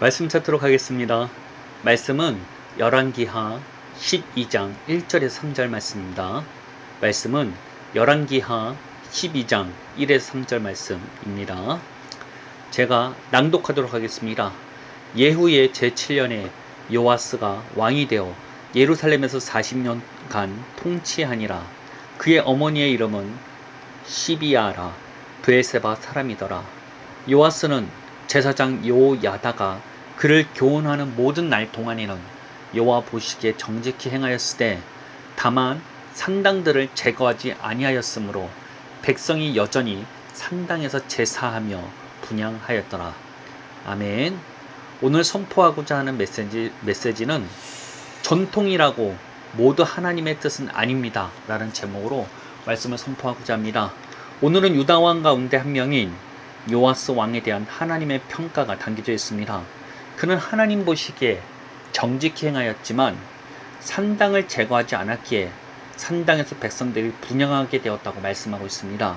말씀 찾도록 하겠습니다. 말씀은 열왕기하 12장 1절에서 3절 말씀입니다. 말씀은 열왕기하 12장 1에서 3절 말씀입니다. 제가 낭독하도록 하겠습니다. 예후의 제7년에 요아스가 왕이 되어 예루살렘에서 40년간 통치하니라. 그의 어머니의 이름은 시비아라 브에세바 사람이더라. 요아스는 제사장 요야다가 그를 교훈하는 모든 날 동안에는 여호와 보시기에 정직히 행하였으되 다만 산당들을 제거하지 아니하였으므로 백성이 여전히 산당에서 제사하며 분향하였더라. 아멘. 오늘 선포하고자 하는 메시지는 전통이라고 모두 하나님의 뜻은 아닙니다 라는 제목으로 말씀을 선포하고자 합니다. 오늘은 유다왕 가운데 한 명인 요아스 왕에 대한 하나님의 평가가 담겨져 있습니다. 그는 하나님 보시기에 정직히 행하였지만 산당을 제거하지 않았기에 산당에서 백성들이 분향하게 되었다고 말씀하고 있습니다.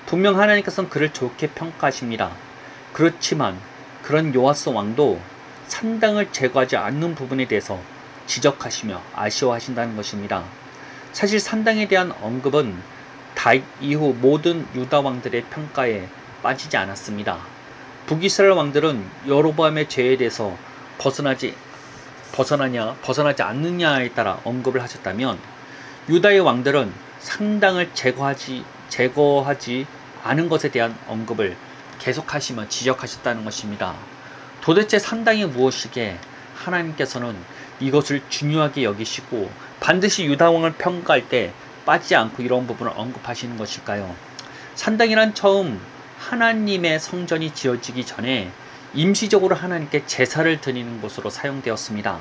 분명 하나님께서는 그를 좋게 평가하십니다. 그렇지만 그런 요아스 왕도 산당을 제거하지 않는 부분에 대해서 지적하시며 아쉬워하신다는 것입니다. 사실 산당에 대한 언급은 다윗 이후 모든 유다 왕들의 평가에 빠지지 않았습니다. 북이스라엘 왕들은 여로보암의 죄에 대해서 벗어나지 않느냐에 따라 언급을 하셨다면 유다의 왕들은 산당을 제거하지 않은 것에 대한 언급을 계속하시며 지적하셨다는 것입니다. 도대체 산당이 무엇이기에 하나님께서는 이것을 중요하게 여기시고 반드시 유다 왕을 평가할 때 빠지지 않고 이런 부분을 언급하시는 것일까요? 산당이란 처음 하나님의 성전이 지어지기 전에 임시적으로 하나님께 제사를 드리는 곳으로 사용되었습니다.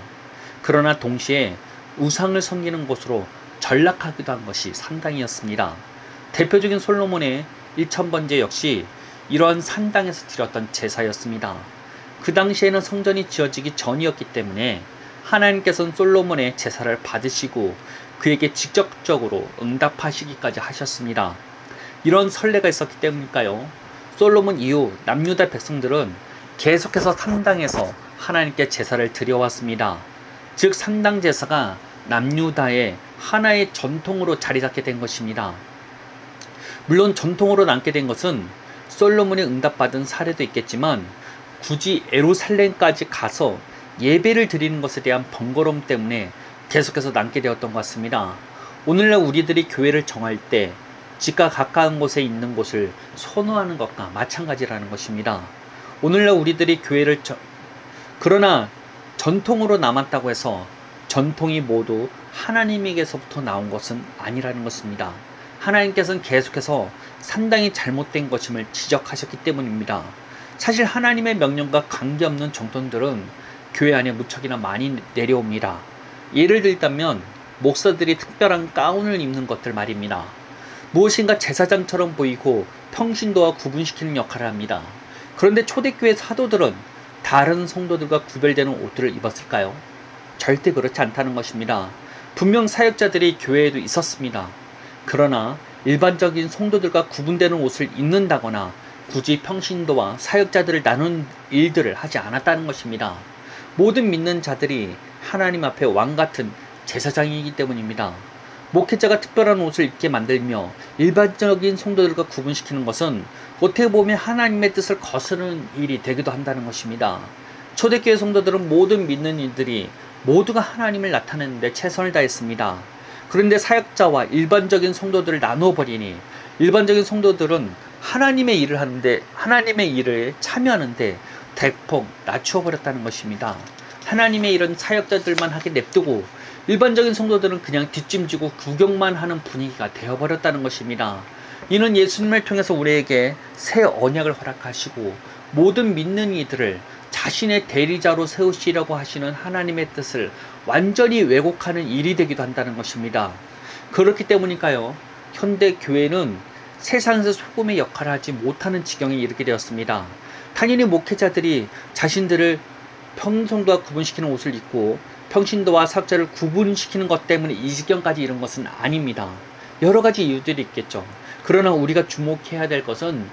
그러나 동시에 우상을 섬기는 곳으로 전락하기도 한 것이 산당이었습니다. 대표적인 솔로몬의 1000번제 역시 이러한 산당에서 드렸던 제사였습니다. 그 당시에는 성전이 지어지기 전이었기 때문에 하나님께서는 솔로몬의 제사를 받으시고 그에게 직접적으로 응답하시기까지 하셨습니다. 이런 선례가 있었기 때문일까요? 솔로몬 이후 남유다 백성들은 계속해서 산당에서 하나님께 제사를 드려왔습니다. 즉 산당 제사가 남유다의 하나의 전통으로 자리 잡게 된 것입니다. 물론 전통으로 남게 된 것은 솔로몬이 응답받은 사례도 있겠지만 굳이 예루살렘까지 가서 예배를 드리는 것에 대한 번거로움 때문에 계속해서 남게 되었던 것 같습니다. 오늘날 우리들이 교회를 정할 때 집과 가까운 곳에 있는 곳을 선호하는 것과 마찬가지라는 것입니다. 오늘날 우리들이 그러나 전통으로 남았다고 해서 전통이 모두 하나님에게서부터 나온 것은 아니라는 것입니다. 하나님께서는 계속해서 산당이 잘못된 것임을 지적하셨기 때문입니다. 사실 하나님의 명령과 관계없는 정통들은 교회 안에 무척이나 많이 내려옵니다. 예를 들자면 목사들이 특별한 가운을 입는 것들 말입니다. 무엇인가 제사장처럼 보이고 평신도와 구분시키는 역할을 합니다. 그런데 초대교회 사도들은 다른 성도들과 구별되는 옷들을 입었을까요? 절대 그렇지 않다는 것입니다. 분명 사역자들이 교회에도 있었습니다. 그러나 일반적인 성도들과 구분되는 옷을 입는다거나 굳이 평신도와 사역자들을 나눈 일들을 하지 않았다는 것입니다. 모든 믿는 자들이 하나님 앞에 왕같은 제사장이기 때문입니다. 목회자가 특별한 옷을 입게 만들며 일반적인 성도들과 구분시키는 것은 어떻게 보면 하나님의 뜻을 거스르는 일이 되기도 한다는 것입니다. 초대교회 성도들은 모든 믿는 이들이 모두가 하나님을 나타내는데 최선을 다했습니다. 그런데 사역자와 일반적인 성도들을 나누어버리니 일반적인 성도들은 하나님의 일을 참여하는데 대폭 낮추어버렸다는 것입니다. 하나님의 일은 사역자들만 하게 냅두고 일반적인 성도들은 그냥 뒷짐지고 구경만 하는 분위기가 되어버렸다는 것입니다. 이는 예수님을 통해서 우리에게 새 언약을 허락하시고 모든 믿는 이들을 자신의 대리자로 세우시려고 하시는 하나님의 뜻을 완전히 왜곡하는 일이 되기도 한다는 것입니다. 그렇기 때문일까요? 현대 교회는 세상에서 소금의 역할을 하지 못하는 지경에 이르게 되었습니다. 당연히 목회자들이 자신들을 평신도와 구분시키는 옷을 입고 평신도와 사역자를 구분시키는 것 때문에 이 지경까지 이른 것은 아닙니다. 여러 가지 이유들이 있겠죠. 그러나 우리가 주목해야 될 것은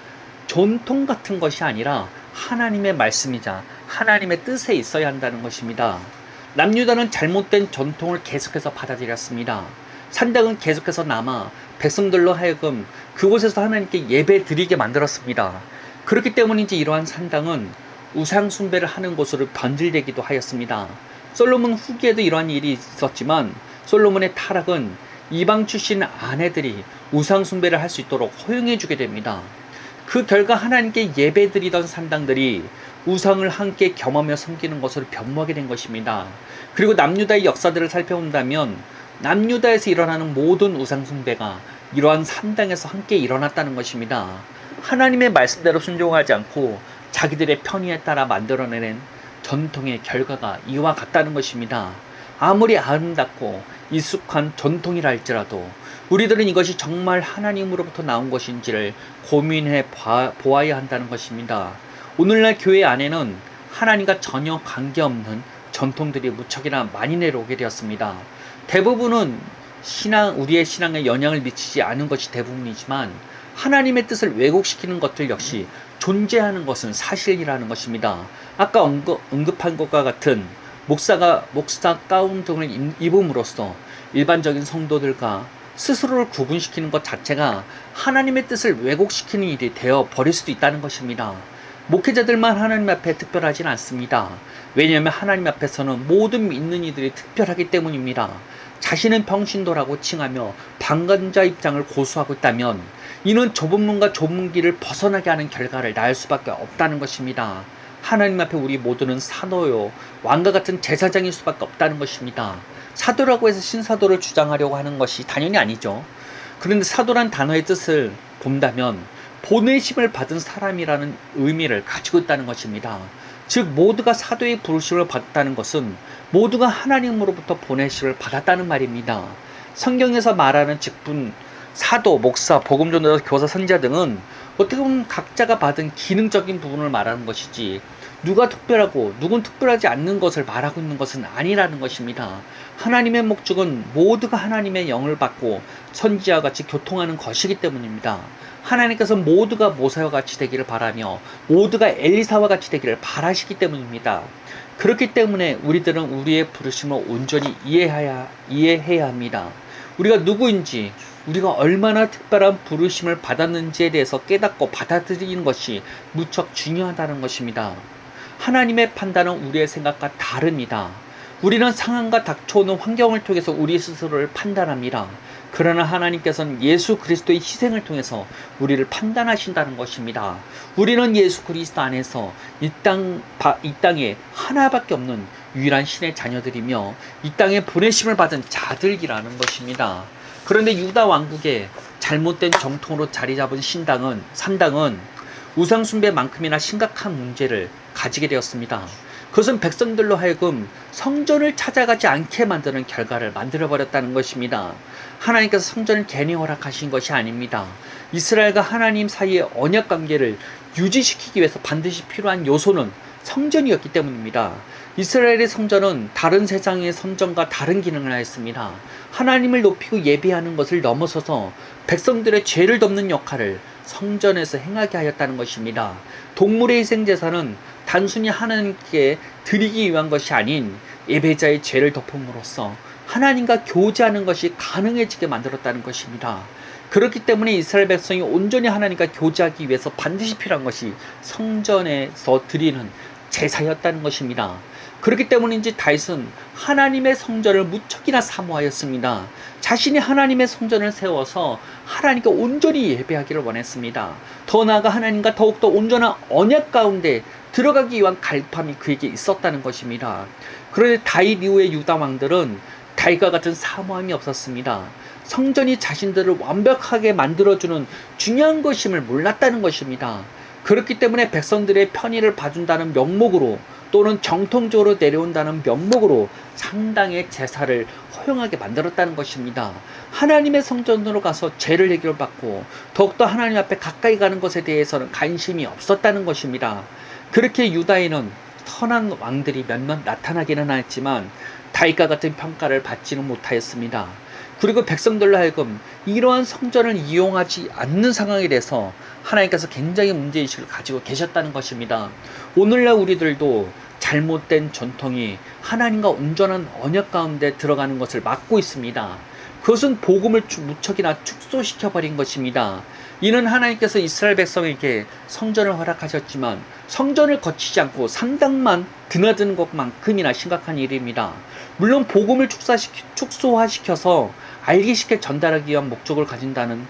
전통 같은 것이 아니라 하나님의 말씀이자 하나님의 뜻에 있어야 한다는 것입니다. 남유다는 잘못된 전통을 계속해서 받아들였습니다. 산당은 계속해서 남아 백성들로 하여금 그곳에서 하나님께 예배 드리게 만들었습니다. 그렇기 때문인지 이러한 산당은 우상 숭배를 하는 곳으로 변질되기도 하였습니다. 솔로몬 후기에도 이러한 일이 있었지만 솔로몬의 타락은 이방 출신 아내들이 우상 숭배를 할 수 있도록 허용해 주게 됩니다. 그 결과 하나님께 예배 드리던 산당들이 우상을 함께 겸하며 섬기는 것으로 변모하게 된 것입니다. 그리고 남유다의 역사들을 살펴본다면 남유다에서 일어나는 모든 우상 숭배가 이러한 산당에서 함께 일어났다는 것입니다. 하나님의 말씀대로 순종하지 않고 자기들의 편의에 따라 만들어내는 전통의 결과가 이와 같다는 것입니다. 아무리 아름답고 익숙한 전통이라 할지라도 우리들은 이것이 정말 하나님으로부터 나온 것인지를 고민해 보아야 한다는 것입니다. 오늘날 교회 안에는 하나님과 전혀 관계없는 전통들이 무척이나 많이 내려오게 되었습니다. 대부분은 우리의 신앙에 영향을 미치지 않은 것이 대부분이지만 하나님의 뜻을 왜곡시키는 것들 역시 존재하는 것은 사실이라는 것입니다. 아까 언급한 것과 같은 목사 가운 등을 입음으로써 일반적인 성도들과 스스로를 구분시키는 것 자체가 하나님의 뜻을 왜곡시키는 일이 되어 버릴 수도 있다는 것입니다. 목회자들만 하나님 앞에 특별하진 않습니다. 왜냐하면 하나님 앞에서는 모든 믿는 이들이 특별하기 때문입니다. 자신은 평신도라고 칭하며 방관자 입장을 고수하고 있다면 이는 좁은 문과 좁은 길을 벗어나게 하는 결과를 낳을 수밖에 없다는 것입니다. 하나님 앞에 우리 모두는 사도요, 왕과 같은 제사장일 수밖에 없다는 것입니다. 사도라고 해서 신사도를 주장하려고 하는 것이 당연히 아니죠. 그런데 사도란 단어의 뜻을 본다면 보내심을 받은 사람이라는 의미를 가지고 있다는 것입니다. 즉 모두가 사도의 부르심을 받았다는 것은 모두가 하나님으로부터 보내심을 받았다는 말입니다. 성경에서 말하는 직분, 사도, 목사, 복음전도사, 교사, 선지자 등은 어떻게 보면 각자가 받은 기능적인 부분을 말하는 것이지 누가 특별하고 누군 특별하지 않는 것을 말하고 있는 것은 아니라는 것입니다. 하나님의 목적은 모두가 하나님의 영을 받고 선지자와 같이 교통하는 것이기 때문입니다. 하나님께서 모두가 모세와 같이 되기를 바라며 모두가 엘리사와 같이 되기를 바라시기 때문입니다. 그렇기 때문에 우리들은 우리의 부르심을 온전히 이해해야 합니다. 우리가 누구인지, 우리가 얼마나 특별한 부르심을 받았는지에 대해서 깨닫고 받아들이는 것이 무척 중요하다는 것입니다. 하나님의 판단은 우리의 생각과 다릅니다. 우리는 상황과 닥쳐오는 환경을 통해서 우리 스스로를 판단합니다. 그러나 하나님께서는 예수 그리스도의 희생을 통해서 우리를 판단하신다는 것입니다. 우리는 예수 그리스도 안에서 이 땅에 하나밖에 없는 유일한 신의 자녀들이며 이 땅에 보내심을 받은 자들이라는 것입니다. 그런데 유다 왕국의 잘못된 정통으로 자리 잡은 산당은 우상 숭배만큼이나 심각한 문제를 가지게 되었습니다. 그것은 백성들로 하여금 성전을 찾아가지 않게 만드는 결과를 만들어버렸다는 것입니다. 하나님께서 성전을 괜히 허락하신 것이 아닙니다. 이스라엘과 하나님 사이의 언약관계를 유지시키기 위해서 반드시 필요한 요소는 성전이었기 때문입니다. 이스라엘의 성전은 다른 세상의 성전과 다른 기능을 하였습니다. 하나님을 높이고 예배하는 것을 넘어서서 백성들의 죄를 덮는 역할을 성전에서 행하게 하였다는 것입니다. 동물의 희생제사는 단순히 하나님께 드리기 위한 것이 아닌 예배자의 죄를 덮음으로써 하나님과 교제하는 것이 가능해지게 만들었다는 것입니다. 그렇기 때문에 이스라엘 백성이 온전히 하나님과 교제하기 위해서 반드시 필요한 것이 성전에서 드리는 제사였다는 것입니다. 그렇기 때문인지 다윗은 하나님의 성전을 무척이나 사모하였습니다. 자신이 하나님의 성전을 세워서 하나님께 온전히 예배하기를 원했습니다. 더 나아가 하나님과 더욱더 온전한 언약 가운데 들어가기 위한 갈팡이 그에게 있었다는 것입니다. 그런데 다윗 이후의 유다 왕들은 다윗과 같은 사모함이 없었습니다. 성전이 자신들을 완벽하게 만들어주는 중요한 것임을 몰랐다는 것입니다. 그렇기 때문에 백성들의 편의를 봐준다는 명목으로 또는 정통적으로 내려온다는 명목으로 상당의 제사를 허용하게 만들었다는 것입니다. 하나님의 성전으로 가서 죄를 해결받고 더욱더 하나님 앞에 가까이 가는 것에 대해서는 관심이 없었다는 것입니다. 그렇게 유다에는 선한 왕들이 몇몇 나타나기는 했지만 다윗과 같은 평가를 받지는 못하였습니다. 그리고 백성들로 하여금 이러한 성전을 이용하지 않는 상황에 대해서 하나님께서 굉장히 문제의식을 가지고 계셨다는 것입니다. 오늘날 우리들도 잘못된 전통이 하나님과 온전한 언약 가운데 들어가는 것을 막고 있습니다. 그것은 복음을 무척이나 축소시켜버린 것입니다. 이는 하나님께서 이스라엘 백성에게 성전을 허락하셨지만 성전을 거치지 않고 산당만 드나드는 것만큼이나 심각한 일입니다. 물론 복음을 축소화시켜서 알기 쉽게 전달하기 위한 목적을 가진다는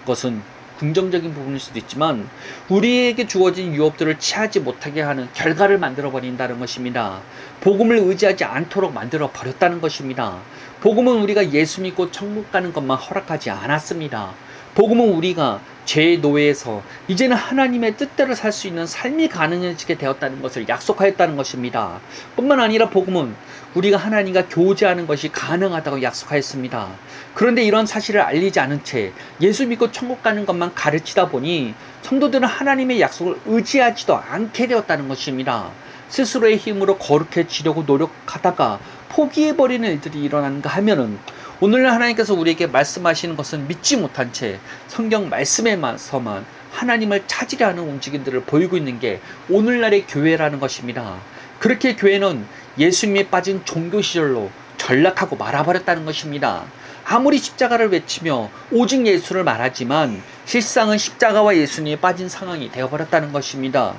것은 긍정적인 부분일 수도 있지만 우리에게 주어진 유업들을 취하지 못하게 하는 결과를 만들어 버린다는 것입니다. 복음을 의지하지 않도록 만들어 버렸다는 것입니다. 복음은 우리가 예수 믿고 천국 가는 것만 허락하지 않았습니다. 복음은 우리가 죄의 노예에서 이제는 하나님의 뜻대로 살 수 있는 삶이 가능해지게 되었다는 것을 약속하였다는 것입니다. 뿐만 아니라 복음은 우리가 하나님과 교제하는 것이 가능하다고 약속하였습니다. 그런데 이런 사실을 알리지 않은 채 예수 믿고 천국 가는 것만 가르치다 보니 성도들은 하나님의 약속을 의지하지도 않게 되었다는 것입니다. 스스로의 힘으로 거룩해지려고 노력하다가 포기해버리는 일들이 일어나는가 하면은 오늘날 하나님께서 우리에게 말씀하시는 것은 믿지 못한 채 성경 말씀에서만 하나님을 찾으려 하는 움직임들을 보이고 있는 게 오늘날의 교회라는 것입니다. 그렇게 교회는 예수님에 빠진 종교 시절로 전락하고 말아버렸다는 것입니다. 아무리 십자가를 외치며 오직 예수를 말하지만 실상은 십자가와 예수님에 빠진 상황이 되어버렸다는 것입니다.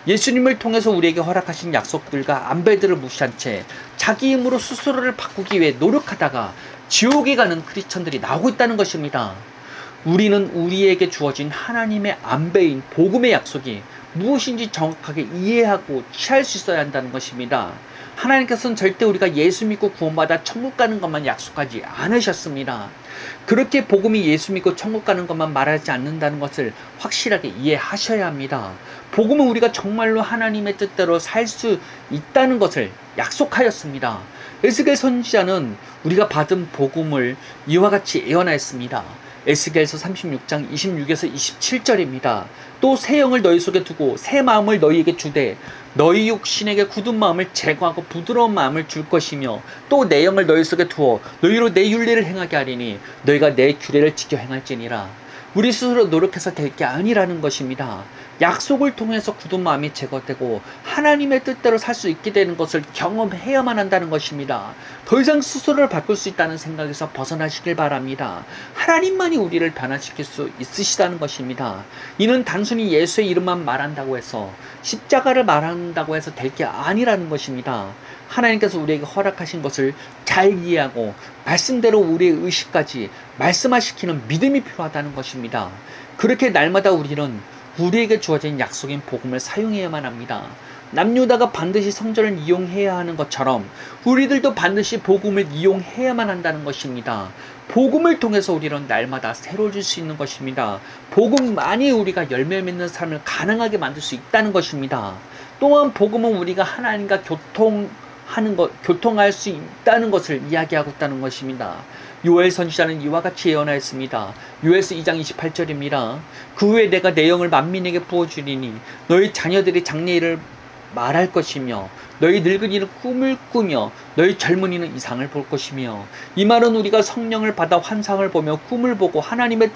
예수님을 통해서 우리에게 허락하신 약속들과 안배들을 무시한 채 자기 힘으로 스스로를 바꾸기 위해 노력하다가 지옥에 가는 크리스천들이 나오고 있다는 것입니다. 우리는 우리에게 주어진 하나님의 안배인 복음의 약속이 무엇인지 정확하게 이해하고 취할 수 있어야 한다는 것입니다. 하나님께서는 절대 우리가 예수 믿고 구원받아 천국 가는 것만 약속하지 않으셨습니다. 그렇게 복음이 예수 믿고 천국 가는 것만 말하지 않는다는 것을 확실하게 이해하셔야 합니다. 복음은 우리가 정말로 하나님의 뜻대로 살 수 있다는 것을 약속하였습니다. 에스겔 선지자는 우리가 받은 복음을 이와 같이 예언하였습니다. 에스겔서 36장 26에서 27절입니다. 또 새 영을 너희 속에 두고 새 마음을 너희에게 주되 너희 육신에게 굳은 마음을 제거하고 부드러운 마음을 줄 것이며 또 내 영을 너희 속에 두어 너희로 내 율례를 행하게 하리니 너희가 내 규례를 지켜 행할지니라. 우리 스스로 노력해서 될 게 아니라는 것입니다. 약속을 통해서 굳은 마음이 제거되고 하나님의 뜻대로 살 수 있게 되는 것을 경험해야만 한다는 것입니다. 더 이상 스스로를 바꿀 수 있다는 생각에서 벗어나시길 바랍니다. 하나님만이 우리를 변화시킬 수 있으시다는 것입니다. 이는 단순히 예수의 이름만 말한다고 해서 십자가를 말한다고 해서 될 게 아니라는 것입니다. 하나님께서 우리에게 허락하신 것을 잘 이해하고 말씀대로 우리의 의식까지 말씀화시키는 믿음이 필요하다는 것입니다. 그렇게 날마다 우리는 우리에게 주어진 약속인 복음을 사용해야만 합니다. 남유다가 반드시 성전을 이용해야 하는 것처럼 우리들도 반드시 복음을 이용해야만 한다는 것입니다. 복음을 통해서 우리는 날마다 새로워질 수 있는 것입니다. 복음만이 우리가 열매 맺는 삶을 가능하게 만들 수 있다는 것입니다. 또한 복음은 우리가 하나님과 교통할 수 있다는 것을 이야기하고 있다는 것입니다. 요엘 선지자는 이와 같이 예언하였습니다. 요엘서 2장 28절입니다. 그 후에 내가 내 영을 만민에게 부어주리니 너희 자녀들이 장래일을 말할 것이며 너희 늙은이는 꿈을 꾸며 너희 젊은이는 이상을 볼 것이며. 이 말은 우리가 성령을 받아 환상을 보며 꿈을 보고 하나님의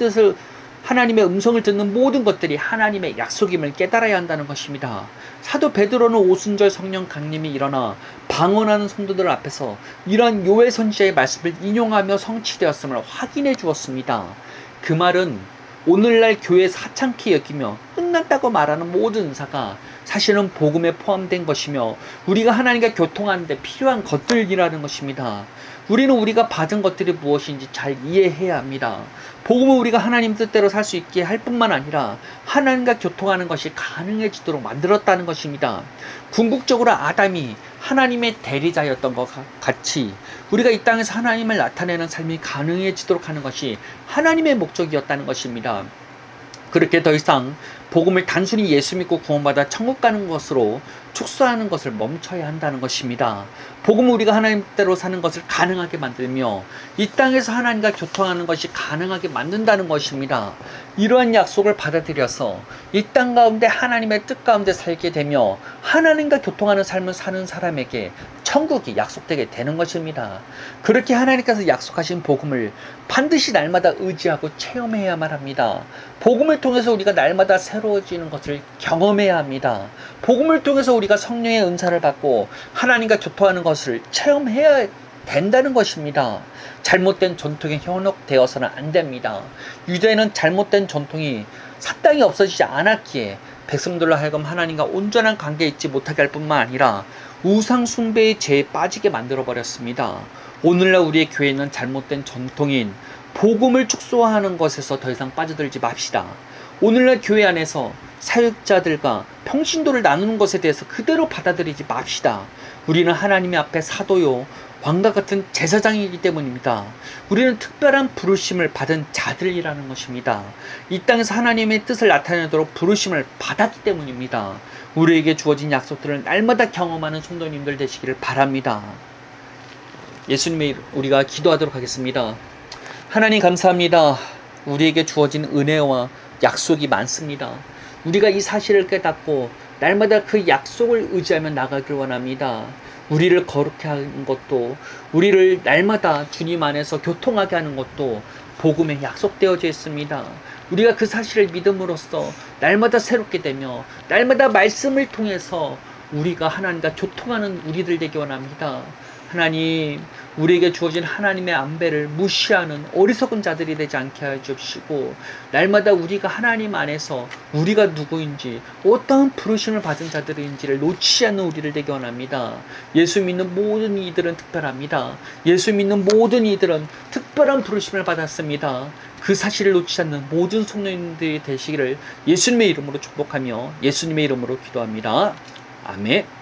음성을 듣는 모든 것들이 하나님의 약속임을 깨달아야 한다는 것입니다. 사도 베드로는 오순절 성령 강림이 일어나 방언하는 성도들 앞에서 이러한 요엘 선지자의 말씀을 인용하며 성취되었음을 확인해 주었습니다. 그 말은 오늘날 교회 사창케 여기며 끝났다고 말하는 모든 은사가 사실은 복음에 포함된 것이며 우리가 하나님과 교통하는 데 필요한 것들이라는 것입니다. 우리는 우리가 받은 것들이 무엇인지 잘 이해해야 합니다. 복음은 우리가 하나님 뜻대로 살 수 있게 할 뿐만 아니라 하나님과 교통하는 것이 가능해지도록 만들었다는 것입니다. 궁극적으로 아담이 하나님의 대리자였던 것 같이 우리가 이 땅에서 하나님을 나타내는 삶이 가능해지도록 하는 것이 하나님의 목적이었다는 것입니다. 그렇게 더 이상 복음을 단순히 예수 믿고 구원받아 천국 가는 것으로 축소하는 것을 멈춰야 한다는 것입니다. 복음은 우리가 하나님대로 사는 것을 가능하게 만들며 이 땅에서 하나님과 교통하는 것이 가능하게 만든다는 것입니다. 이러한 약속을 받아들여서 이 땅 가운데 하나님의 뜻 가운데 살게 되며 하나님과 교통하는 삶을 사는 사람에게 천국이 약속되게 되는 것입니다. 그렇게 하나님께서 약속하신 복음을 반드시 날마다 의지하고 체험해야만 합니다. 복음을 통해서 우리가 날마다 새로워지는 것을 경험해야 합니다. 복음을 통해서 우리가 성령의 은사를 받고 하나님과 교통하는 것을 체험해야 된다는 것입니다. 잘못된 전통에 현혹되어서는 안 됩니다. 유대는 잘못된 전통이 사땅이 없어지지 않았기에 백성들로 하여금 하나님과 온전한 관계에 있지 못하게 할 뿐만 아니라 우상 숭배의 죄에 빠지게 만들어 버렸습니다. 오늘날 우리의 교회는 잘못된 전통인 복음을 축소하는 것에서 더 이상 빠져들지 맙시다. 오늘날 교회 안에서 사역자들과 평신도를 나누는 것에 대해서 그대로 받아들이지 맙시다. 우리는 하나님의 앞에 사도요 왕과 같은 제사장이기 때문입니다. 우리는 특별한 부르심을 받은 자들이라는 것입니다. 이 땅에서 하나님의 뜻을 나타내도록 부르심을 받았기 때문입니다. 우리에게 주어진 약속들을 날마다 경험하는 성도님들 되시기를 바랍니다. 예수님의 우리가 기도하도록 하겠습니다. 하나님 감사합니다. 우리에게 주어진 은혜와 약속이 많습니다. 우리가 이 사실을 깨닫고 날마다 그 약속을 의지하며 나가길 원합니다. 우리를 거룩해 하는 것도, 우리를 날마다 주님 안에서 교통하게 하는 것도 복음에 약속되어져 있습니다. 우리가 그 사실을 믿음으로써 날마다 새롭게 되며 날마다 말씀을 통해서 우리가 하나님과 교통하는 우리들 되기 원합니다. 하나님, 우리에게 주어진 하나님의 안배를 무시하는 어리석은 자들이 되지 않게 하여 주시고 날마다 우리가 하나님 안에서 우리가 누구인지 어떠한 부르심을 받은 자들인지를 놓치지 않는 우리를 되기 원합니다. 예수 믿는 모든 이들은 특별합니다. 예수 믿는 모든 이들은 특별한 부르심을 받았습니다. 그 사실을 놓치지 않는 모든 성도님들이 되시기를 예수님의 이름으로 축복하며 예수님의 이름으로 기도합니다. 아멘.